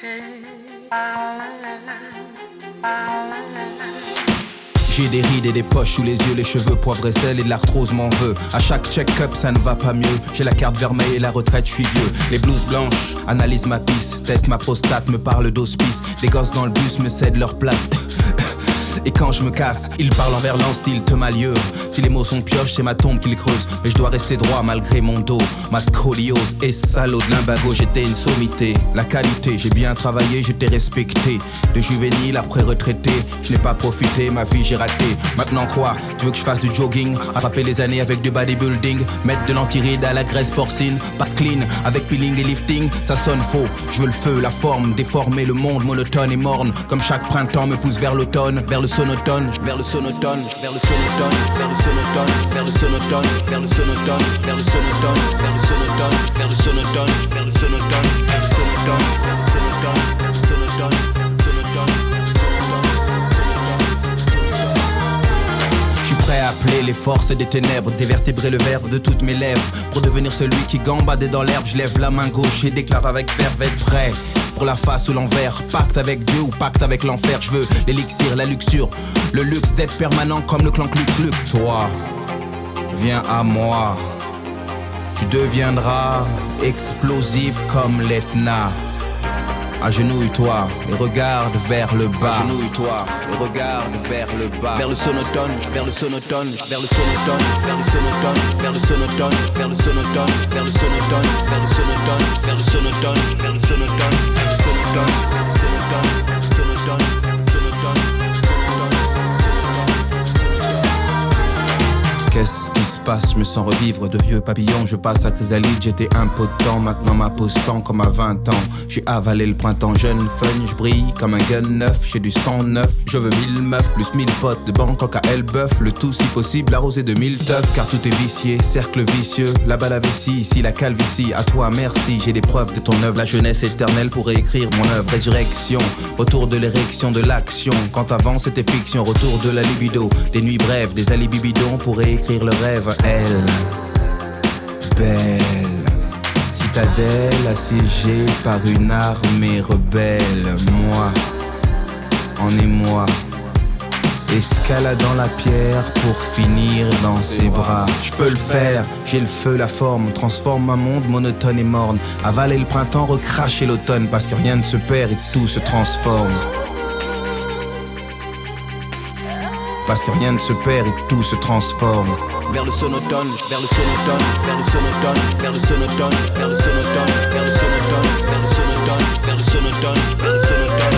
J'ai des rides et des poches sous les yeux, les cheveux poivre et sel et de l'arthrose m'en veut. À chaque check-up ça ne va pas mieux. J'ai la carte vermeille et la retraite, je suis vieux. Les blouses blanches analysent ma pisse, testent ma prostate, me parlent d'hospice. Les gosses dans le bus me cèdent leur place. Et quand je me casse, ils parlent envers l'an style te malieux. Si les mots sont pioches, c'est ma tombe qu'ils creusent. Mais je dois rester droit malgré mon dos. Ma scoliose et salaud de l'imbago, j'étais une sommité. La qualité, j'ai bien travaillé, j'étais respecté. De juvénile après retraité, je n'ai pas profité, ma vie j'ai raté. Maintenant quoi, tu veux que je fasse du jogging, attraper les années avec du bodybuilding, mettre de l'antiride à la graisse porcine, passe clean avec peeling et lifting, ça sonne faux. Je veux le feu, la forme, déformer le monde monotone et morne. Comme chaque printemps me pousse vers l'automne, vers le sonotone, vers le sonotone, vers le sonotone, vers le sonotone, vers le sonotone, vers le sonotone, vers le sonotone, vers le sonotone, vers le sonotone, vers le sonotone, vers le sonotone, vers le sonotone, je suis prêt à appeler les forces des ténèbres, dévertébrer le verbe de toutes mes lèvres. Pour devenir celui qui gambade dans l'herbe, je lève la main gauche et déclare avec verve être prêt. Pour la face ou l'envers, pacte avec Dieu ou pacte avec l'enfer. Je veux l'élixir, la luxure, le luxe d'être permanent comme le clan Ku Klux. Toi, viens à moi, tu deviendras explosif comme l'Etna. Agenouille-toi et regarde vers le bas. Agenouille-toi et regarde vers le bas. Vers le sonotone, vers le sonotone, vers le sonotone, vers le sonotone, vers le sonotone, vers le sonotone, vers le sonotone, vers le sonotone, vers le sonotone, vers le sonotone, vers le sonotone, Qu'est-ce qui se passe? Je me sens revivre de vieux papillons. Je passe à chrysalide, j'étais impotent. Maintenant ma pose tend comme à 20 ans. J'ai avalé le printemps jeune, fun. Je brille comme un gun neuf. J'ai du sang neuf. Je veux 1000 meufs, plus 1000 potes de Bangkok à Elbeuf. Le tout si possible arrosé de 1000 teufs. Car tout est vicié, cercle vicieux. Là-bas la vessie, ici la calvitie. À toi merci, j'ai des preuves de ton œuvre. La jeunesse éternelle pour réécrire mon œuvre. Résurrection, retour de l'érection de l'action. Quand avant c'était fiction, retour de la libido. Des nuits brèves, des alibis bidons pour réécrire le rêve. Elle, belle, citadelle assiégée par une armée rebelle. Moi, en émoi, escaladant la pierre pour finir dans ses bras. Je peux le faire, j'ai le feu, la forme, transforme un monde monotone et morne. Avaler le printemps, recracher l'automne, parce que rien ne se perd et tout se transforme. Parce que rien ne se perd et tout se transforme. Vers le sonotone, vers le sonotone, vers le sonotone, vers le sonotone, vers le sonotone, vers le sonotone, vers le sonotone, vers le sonotone, vers le sonotone.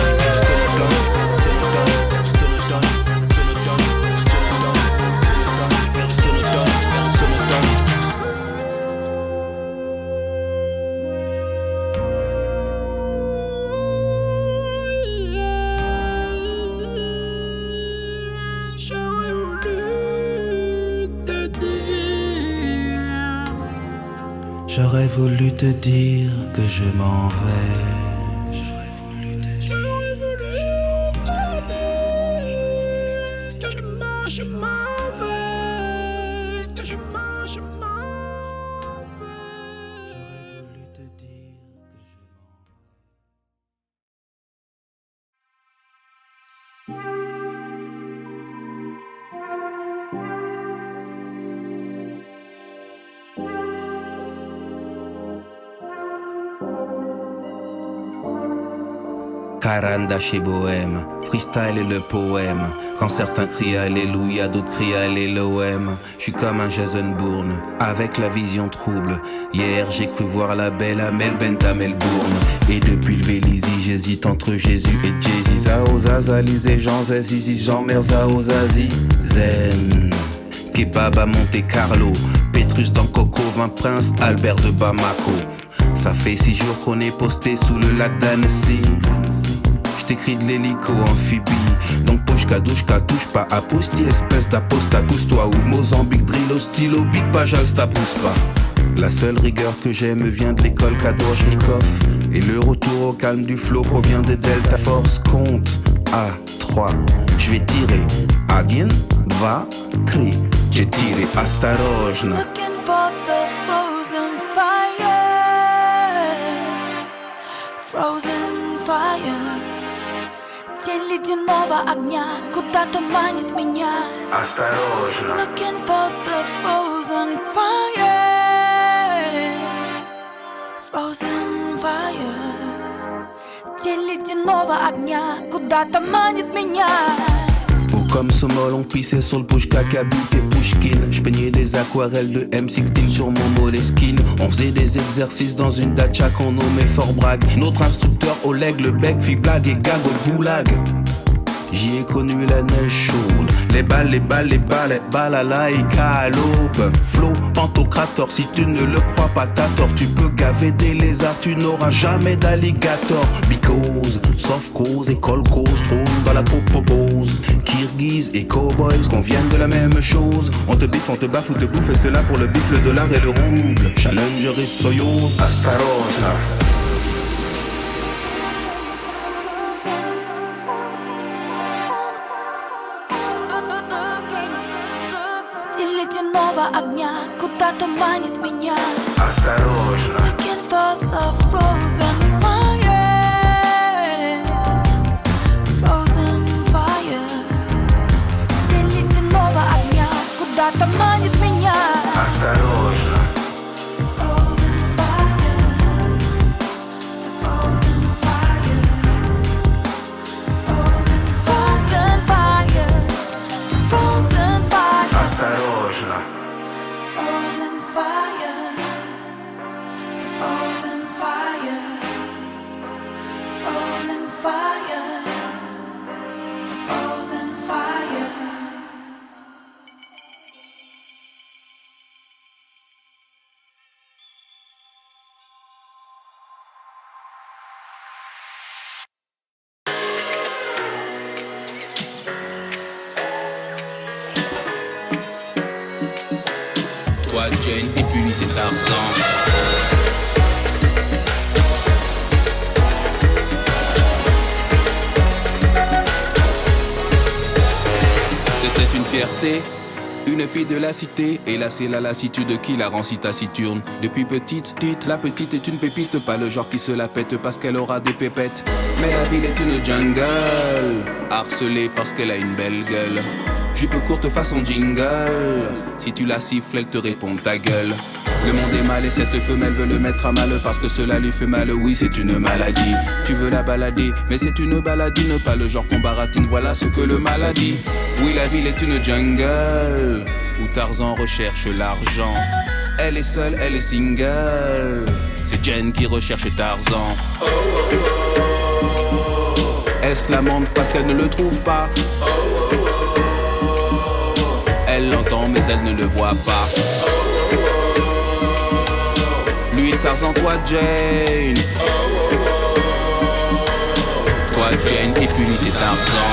J'aurais voulu te dire que je m'en vais. J'aurais voulu te dire que je m'en vais. Que je m'en vais. J'aurais voulu te dire que je m'en vais. Caranda chez Bohème, freestyle et le poème. Quand certains crient Alléluia, d'autres crient Alléluia. Je suis comme un Jason Bourne, avec la vision trouble. Hier j'ai cru voir la belle Amel Bent à Melbourne. Et depuis le Vélizy, j'hésite entre Jésus et Jay-Z. Zao Zaza, et Jean Zazizi, Jean Merzao Zazie. Zen, kebab à Monte Carlo. Pétrus dans Coco, Vin Prince, Albert de Bamako. Ça fait 6 jours qu'on est posté sous le lac d'Annecy. J't'écris de l'hélico amphibie. Donc Pochka, Douchka, touche pas à Pousti. Espèce d'aposta, pousse-toi. Ou Mozambique, drill au stylo, Big Bajal, ça pousse pas. La seule rigueur que j'ai me vient de l'école Kadojnikov. Et le retour au calme du flow provient des Delta Force. Compte à 3, j'vais tirer. 1, 2, 3, j'ai tiré. Astarojna. Looking for the frozen fire. Frozen fire. Тень ледяного огня куда-то манит меня. Осторожно. Looking for the frozen fire. Frozen fire. Тень lедяного огня куда-то манит меня. Ou comme Somol, on pissait sur le push Kakabi et Pushkin. J'peignais des aquarelles de M16 sur mon Moleskine. On faisait des exercices dans une dacha qu'on nommait Fort Bragg. Notre instructeur Oleg, le bec, fit blague et gag au goulag. J'y ai connu la neige chaude. Les balles à la laïka à l'aube. Flow, pantocrator, si tu ne le crois pas t'as tort. Tu peux gaver des lézards, tu n'auras jamais d'alligator. Because, soft cause et cold cause, trône dans la troupe oppose. Kirghiz et cowboys, qu'on vienne de la même chose. On te biffe, on te baffe ou te bouffe, et cela pour le bif, le dollar et le rouble. Challenger et Soyouz, Astarojna. Огня куда-то манит меня. Осторожно. Looking for the frozen fire. Frozen fire. Тень ледяного огня куда-то манит меня. Осторожно. Frozen fire. Frozen fire. Frozen fire. Frozen fire. Осторожно. Frozen fire, the frozen fire, frozen fire, the frozen fire. Toi Jane et puis c'est Tarzan. C'était une fierté, une fille de la cité. Et là c'est la lassitude qui la rend si taciturne. Depuis petite, la petite est une pépite. Pas le genre qui se la pète parce qu'elle aura des pépettes. Mais la ville est une jungle, harcelée parce qu'elle a une belle gueule. Jupe courte façon jingle. Si tu la siffles, elle te répond ta gueule. Le monde est mal et cette femelle veut le mettre à mal parce que cela lui fait mal, oui c'est une maladie. Tu veux la balader, mais c'est une baladine, pas le genre qu'on baratine, voilà ce que le mal a dit. Oui la ville est une jungle, où Tarzan recherche l'argent. Elle est seule, elle est single, c'est Jen qui recherche Tarzan. Elle se lamente parce qu'elle ne le trouve pas. Elle l'entend mais elle ne le voit pas. Lui Tarzan, toi Jane. Toi Jane et puis lui c'est Tarzan.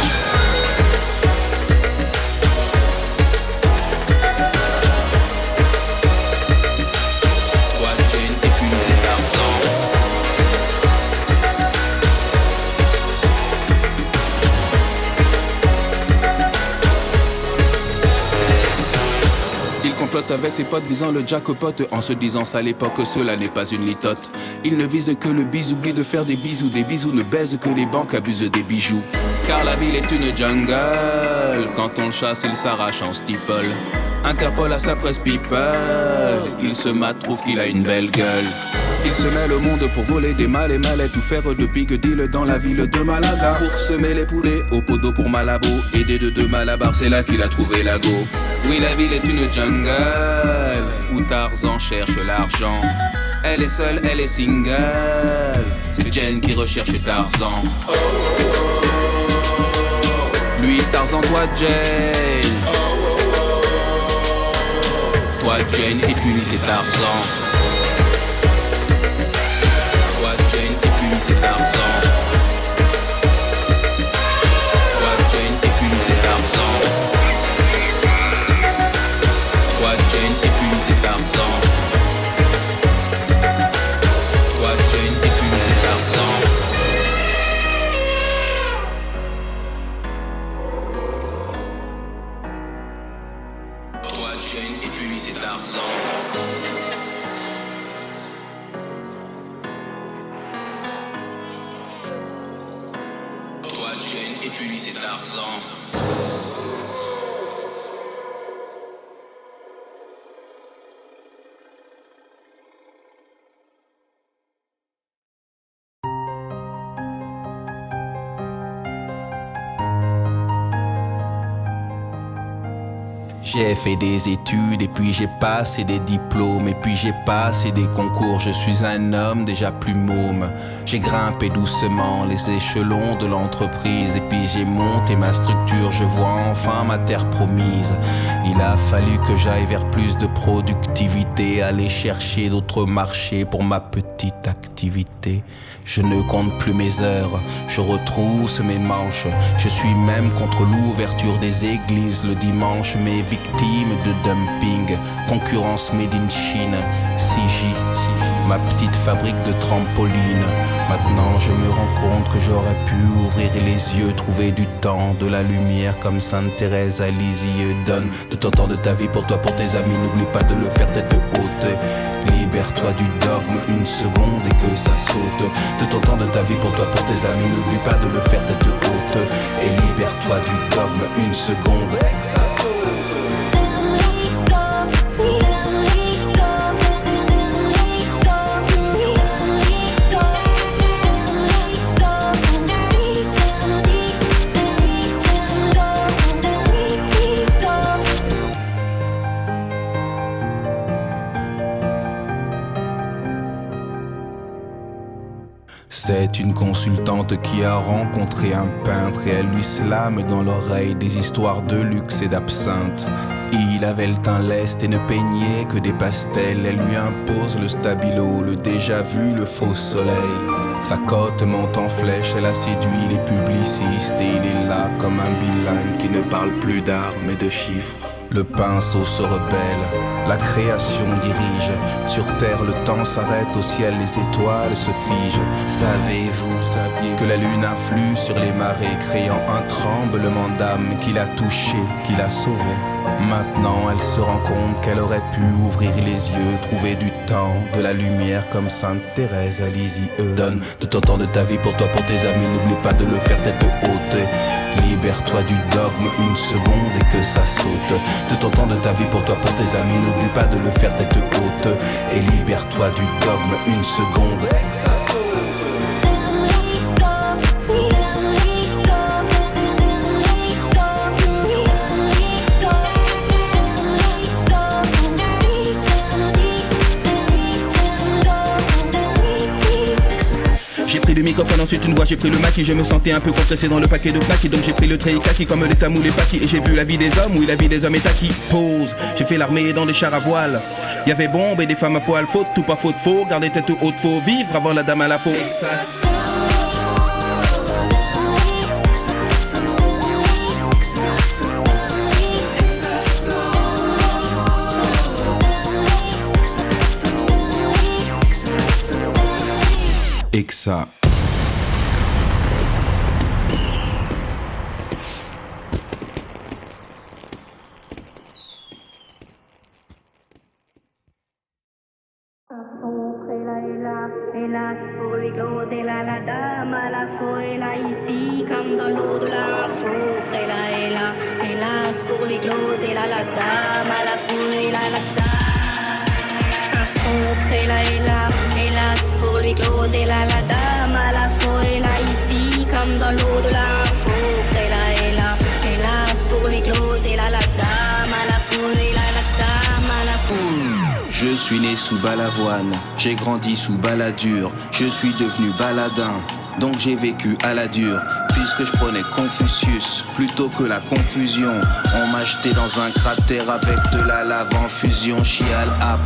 Toi Jane et puis lui c'est Tarzan. Il complote avec ses potes visant le jackpot. En se disant ça à l'époque, cela n'est pas une litote. Il ne vise que le bis, oublie de faire des bisous ne baisent que les banques abusent des bijoux. Car la ville est une jungle, quand on le chasse il s'arrache en steeple. Interpol à sa presse people, il se mate, trouve qu'il a une belle gueule. Il se mêle au monde pour voler des mâles et mallettes ou faire de big deal dans la ville de Malaga. Pour semer les poulets au poteau pour Malabo, aidé de deux Malabar, c'est là qu'il a trouvé la go. Oui la ville est une jungle, où Tarzan cherche l'argent. Elle est seule, elle est single, c'est Jen qui recherche Tarzan. Lui Tarzan, toi Jane. Toi Jane et puis lui c'est Tarzan. Toi Jane et puis lui c'est Tarzan. Toi Jane et puis lui c'est Tarzan. Toi Jane et puis lui c'est Tarzan. Toi Jane et puis lui c'est Tarzan. Toi Jane et puis lui c'est Tarzan. Jane et puis lui c'est Tarzan. J'ai fait des études et puis j'ai passé des diplômes et puis j'ai passé des concours. Je suis un homme déjà plus môme. J'ai grimpé doucement les échelons de l'entreprise et puis j'ai monté ma structure. Je vois enfin ma terre promise. Il a fallu que j'aille vers plus de productivité, aller chercher d'autres marchés pour ma petite activité. Je ne compte plus mes heures, je retrousse mes manches. Je suis même contre l'ouverture des églises le dimanche, mais victime de dumping, concurrence made in Chine. CJ, ma petite fabrique de trampoline. Maintenant je me rends compte que j'aurais pu ouvrir les yeux, trouver du temps, de la lumière comme Sainte Thérèse à Lisieux. Donne de ton temps de ta vie pour toi, pour tes amis, n'oublie pas de le faire tête haute. Libère-toi du dogme une seconde et que ça saute. De ton temps de ta vie pour toi, pour tes amis, n'oublie pas de le faire tête haute. Et libère-toi du dogme une seconde et que ça saute. C'est une consultante qui a rencontré un peintre et elle lui slame dans l'oreille des histoires de luxe et d'absinthe. Il avait le teint leste et ne peignait que des pastels. Elle lui impose le stabilo, le déjà vu, le faux soleil. Sa cote monte en flèche, elle a séduit les publicistes et il est là comme un bilingue qui ne parle plus d'art mais de chiffres. Le pinceau se rebelle, la création dirige. Sur terre le temps s'arrête, au ciel les étoiles se figent. Saviez-vous que la lune influe sur les marées, créant un tremblement d'âme qui l'a touchée, qui l'a sauvée. Maintenant elle se rend compte qu'elle aurait pu ouvrir les yeux, trouver du temps, de la lumière comme Sainte Thérèse à Lisieux. Donne de ton temps de ta vie pour toi, pour tes amis, n'oublie pas de le faire tête haute. Libère-toi du dogme une seconde et que ça saute. De ton temps de ta vie pour toi, pour tes amis, n'oublie pas de le faire tête haute. Et libère-toi du dogme une seconde et que ça saute. J'ai pris le microphone, ensuite une voix, j'ai pris le maquis. Je me sentais un peu compressé dans le paquet de plaques. Donc j'ai pris le trait kaki comme les tamous, les paquis. Et j'ai vu la vie des hommes, oui la vie des hommes est acquis. Pause, j'ai fait l'armée dans des chars à voile. Y'avait bombes et des femmes à poil. Faute, tout pas faute, faux. Garder tête haute, faut vivre avant la dame à la faute. Et que ça. Hélas pour lui Claude et la dame à la fois est là ici comme dans l'eau de la faute. Hélas pour lui Claude et la dame à la fois est là la dame à faute. Hélas pour lui Claude et la dame à la fois est là ici comme dans l'eau de la faute. Hélas pour lui Claude et la dame à la fois est là la dame à la faute. Je suis né sous Balavoine, j'ai grandi sous Balladur, je suis devenu baladin, donc j'ai vécu à la dure. Puisque je prenais Confucius plutôt que la confusion, on m'a jeté dans un cratère avec de la lave en fusion. Chial ap,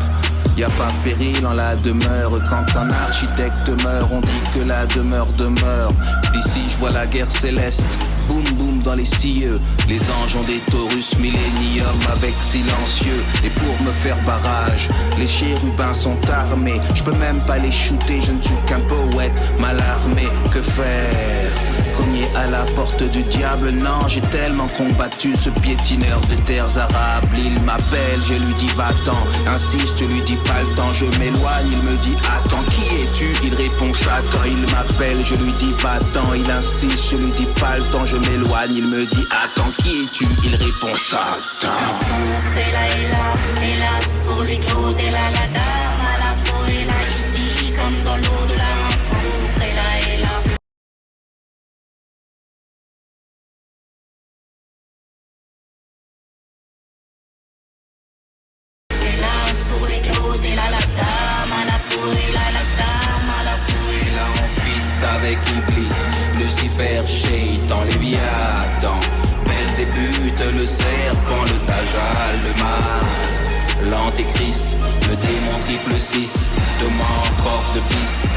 y a pas péril en la demeure. Quand un architecte meurt, on dit que la demeure demeure. D'ici je vois la guerre céleste, boum boum dans les cieux. Les anges ont des Taurus millénium avec silencieux. Et pour me faire barrage, les chérubins sont armés. Je peux même pas les shooter, je ne suis qu'un poète mal armé. Que faire? Cogner à la porte du diable. Non, j'ai tellement combattu ce piétineur de terres arabes. Il m'appelle, je lui dis va-t'en. Insiste, je lui dis pas le temps. Je m'éloigne, il me dit attends, qui es-tu? Il répond Satan. Il m'appelle, je lui dis va-t'en. Il insiste, je lui dis pas le temps. Je m'éloigne, il me dit attends, qui es-tu? Il répond Satan. Hélas pour lui Claude et la dame à la fois et là ici comme dans l'eau de la foudre et là. Hélas pour lui Claude et la dame à la fois et là la dame à la fois et là. On fit avec Iblis, Lucifer, Shaitan, Léviathan, Belzébuth, le serpent, le Dajjal, le mal, l'antéchrist, le démon triple 6, de encore de piste.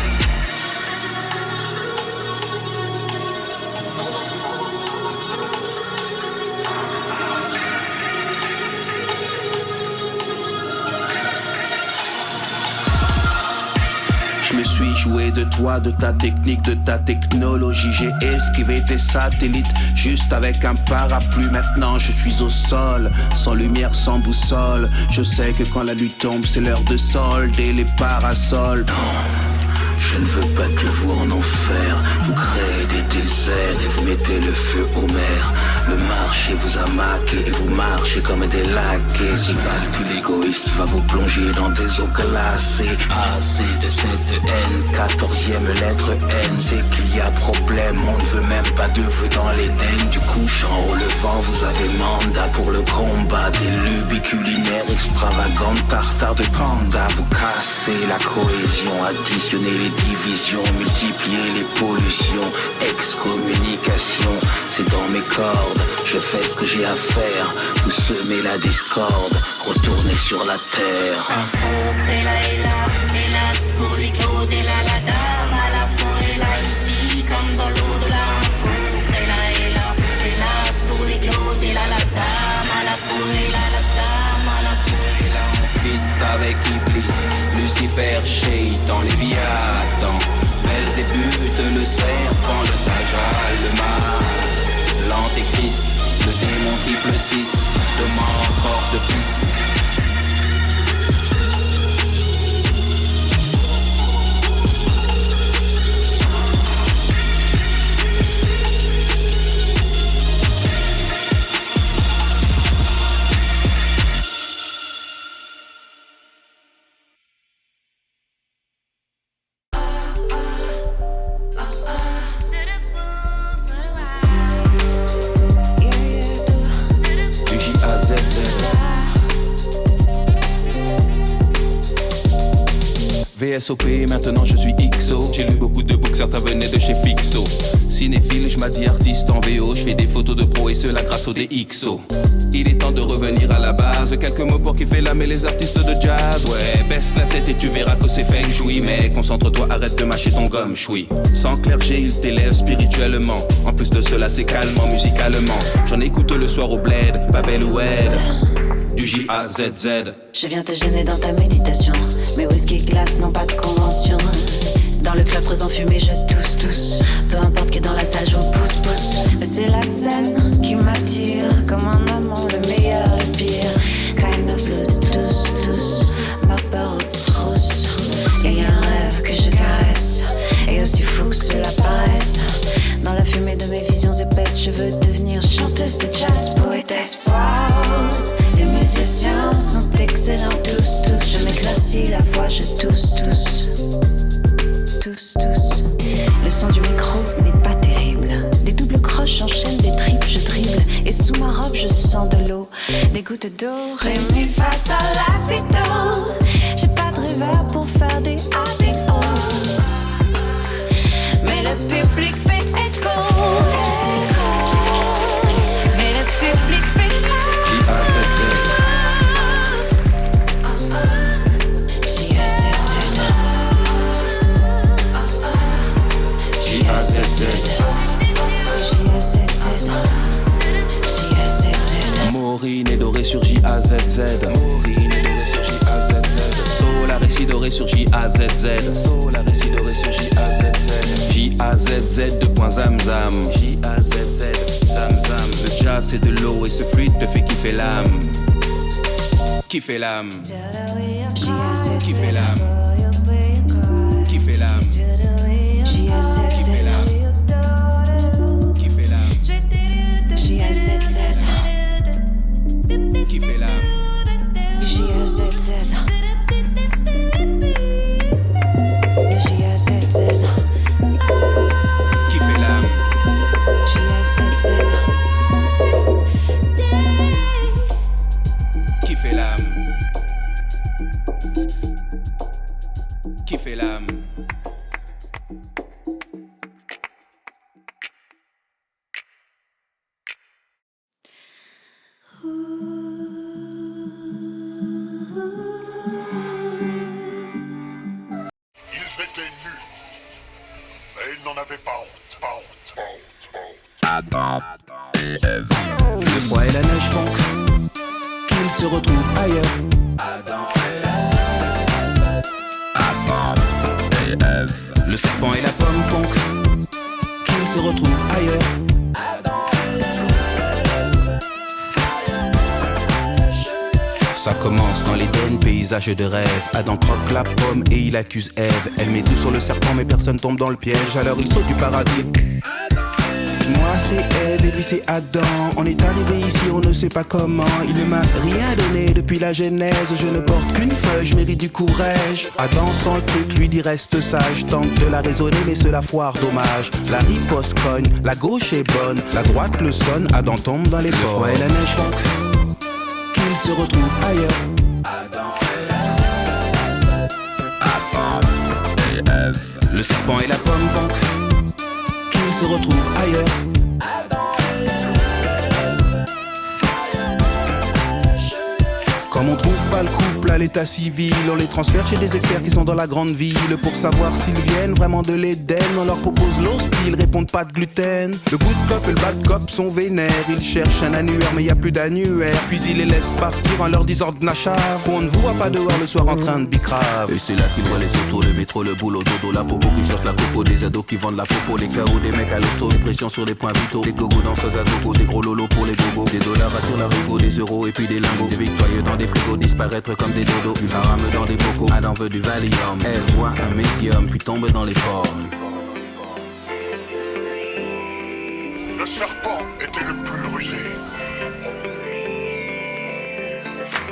Je me suis joué de toi, de ta technique, de ta technologie. J'ai esquivé tes satellites juste avec un parapluie. Maintenant je suis au sol, sans lumière, sans boussole. Je sais que quand la nuit tombe c'est l'heure de solder les parasols. Je ne veux pas que vous en enfer. Vous créez des déserts et vous mettez le feu aux mers. Le marché vous a maqué et vous marchez comme des laquais. Ce calcul égoïste va vous plonger dans des eaux glacées. Assez de cette haine, 14e lettre N. C'est qu'il y a problème, on ne veut même pas de vous dans l'Éden. Du couchant au levant, vous avez mandat pour le combat. Des lubies culinaires extravagantes, tartare de panda. Vous cassez la cohésion, additionnez les divisions, multiplier les pollutions, excommunication, c'est dans mes cordes, je fais ce que j'ai à faire, vous semez la discorde, retournez sur la terre. Un faux et là, hélas pour lui Claude et la dame à la fois et là ici comme dans l'eau de la foudre et là, hélas pour lui Claude et la dame à la fois et là la dame à la fois et là. On fit avec Iblis, Lucifer, Shaitan, Léviathan, Belzébuth, le serpent, le Dajjal, le mal, l'antéchrist, le démon triple 6, de encore de piste. VSOP, maintenant je suis XO. J'ai lu beaucoup de books, certains venaient de chez Fixo. Cinéphile, je m'as dit artiste en VO. Je fais des photos de pro et cela grâce au DxO. Il est temps de revenir à la base. Quelques mots pour kiffer l'âme et les artistes de jazz. Ouais, baisse la tête et tu verras que c'est feng shui. Mais concentre-toi, arrête de mâcher ton gomme, choui. Sans clergé, il t'élève spirituellement. En plus de cela, c'est calmant musicalement. J'en écoute le soir au bled, Babel ou Ed. Du J-A-Z-Z. Je viens te gêner dans ta méditation. Mes whisky glace n'ont pas de convention. Dans le club présent fumé, je tousse. Peu importe que dans la salle, je pousse. Mais c'est la scène qui m'attire. Comme un amant, le meilleur, le pire. Kind of blue, tous. Ma peur aux trousses. Y'a un rêve que je caresse. Et aussi fou que cela paraisse. Dans la fumée de mes visions épaisses, je veux devenir chanteuse de jazz, poétesse. Wow. Les musiciens sont excellents tous. Je m'éclaircis la voix, je tousse. Le son du micro n'est pas terrible. Des doubles croches enchaînent des tripes, je dribble. Et sous ma robe je sens de l'eau. Des gouttes d'eau, ré, mi, fa, sol, la, si, do. J'ai pas de reverb pour faire des A, des O. Mais le public fait écho. Maureen est dorée sur J-A-Z-Z. Solar et si doré sur J-A-Z-Z. J-A-Z-Z 2.0 un zam-zam. J-A-Z-Z, zam-zam. Le jazz c'est de l'eau et ce fluide te fait kiffer l'âme. Kiffer l'âme. Kiffer l'âme. Kiffer l'âme. Kiffer l'âme. Kiffer l'âme. Kiffer l'âme. Ils étaient nus, mais ils n'en avaient pas honte, pas honte, pas honte. Le froid et la neige font qu'ils se retrouvent ailleurs. Le serpent et la pomme font qu'ils se retrouvent ailleurs. Ça commence dans l'Éden, paysage de rêve. Adam croque la pomme et il accuse Ève. Elle met tout sur le serpent mais personne tombe dans le piège. Alors il saute du paradis. Moi c'est Ève et lui c'est Adam. On est arrivé ici, on ne sait pas comment. Il ne m'a rien donné depuis la genèse. Je ne porte qu'une feuille, je mérite du courage. Adam sent le truc, lui dit reste sage. Tente de la raisonner mais cela foire, dommage. La riposte cogne, la gauche est bonne. La droite le sonne, Adam tombe dans les ports. Le froid et la neige font qu'ils se retrouvent ailleurs. Le serpent et la pomme font qu'ils se retrouvent ailleurs. Comme on trouve pas le couple à l'état civil, on les transfère chez des experts qui sont dans la grande ville. Pour savoir s'ils viennent vraiment de l'Éden, on leur propose l'host, ils répondent pas de gluten. Le good cop et le bad cop sont vénères. Ils cherchent un annuaire mais y a plus d'annuaire. Puis ils les laissent partir en leur disant de nachave. On ne voit pas dehors le soir en train de bicrave. Et c'est là qu'ils voient les autos, le métro, le boulot, dodo, la popo qui cherche la coco. Des ados qui vendent la popo, les chaos, des mecs à l'hosto, une pression sur les points vitaux. Des gogo danseuses à gogo, des gros lolos pour les gogos. Des dollars sur la rigo, des euros et puis des lingots. Des victorieux dans des frigos, disparaître comme des dodos. Du haram dans des bocaux, Adam veut du Valium. Elle voit un médium, puis tombe dans les pommes. Le serpent était le plus rusé.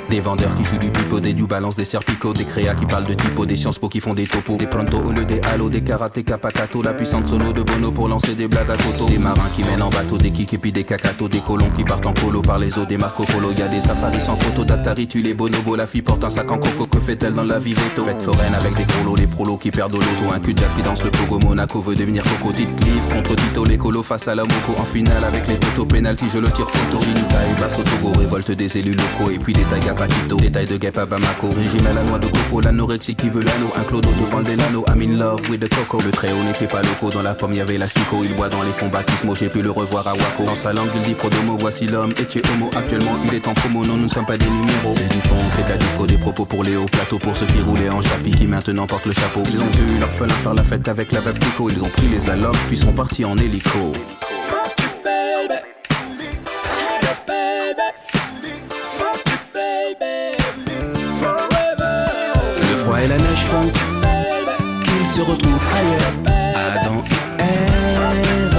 Des vendeurs qui jouent du pipeau, des du balance, des serpicots, des créas qui parlent de typo, des Sciences Po qui font des topos, des pronto au lieu des halos, des karatéka pacato, la puissante solo de Bono pour lancer des blagues à Toto. Des marins qui mènent en bateau, des kicks et puis des cacatos, des colons qui partent en colo par les eaux, des Marco Polo. Y'a des safaris sans photo, d'Atari, tu les bonobos, la fille porte un sac en coco, que fait-elle dans la vie veto? Fête foraine avec des gros lots, les prolos qui perdent au loto, un cul-de-jack qui danse le pogo, Monaco veut devenir coco, tite livre contre Tito, les colos face à la moco, en finale avec les potos, penalty, je le tire poto, Ginta et basse au Togo, révolte des élus locaux, et puis des tailles à Paquito, des tailles de guêpe à Bamako, régime à la noix de coco, l'anorexie qui veut l'anneau, un clodo devant le Delano, I'm in love with the coco. Le très haut n'était pas loco, dans la pomme y'avait l'astico, il boit dans les fonds baptismaux, j'ai pu le revoir à Waco. Dans sa langue il dit prodomo, voici l'homme, et tu homo, actuellement il est en promo, non nous ne sommes pas des numéros. C'est du fond, c'est de la disco, des propos pour Léo, plateau pour ceux qui roulaient en chapi, qui maintenant portent le chapeau. Ils ont vu l'orphelin faire la fête avec la veuve Pico, ils ont pris les allocs, puis sont partis en hélico. Et la neige font qu'ils se retrouvent ailleurs. Adam et Ève.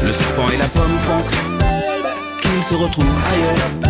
Le serpent et la pomme font qu'ils se retrouvent ailleurs.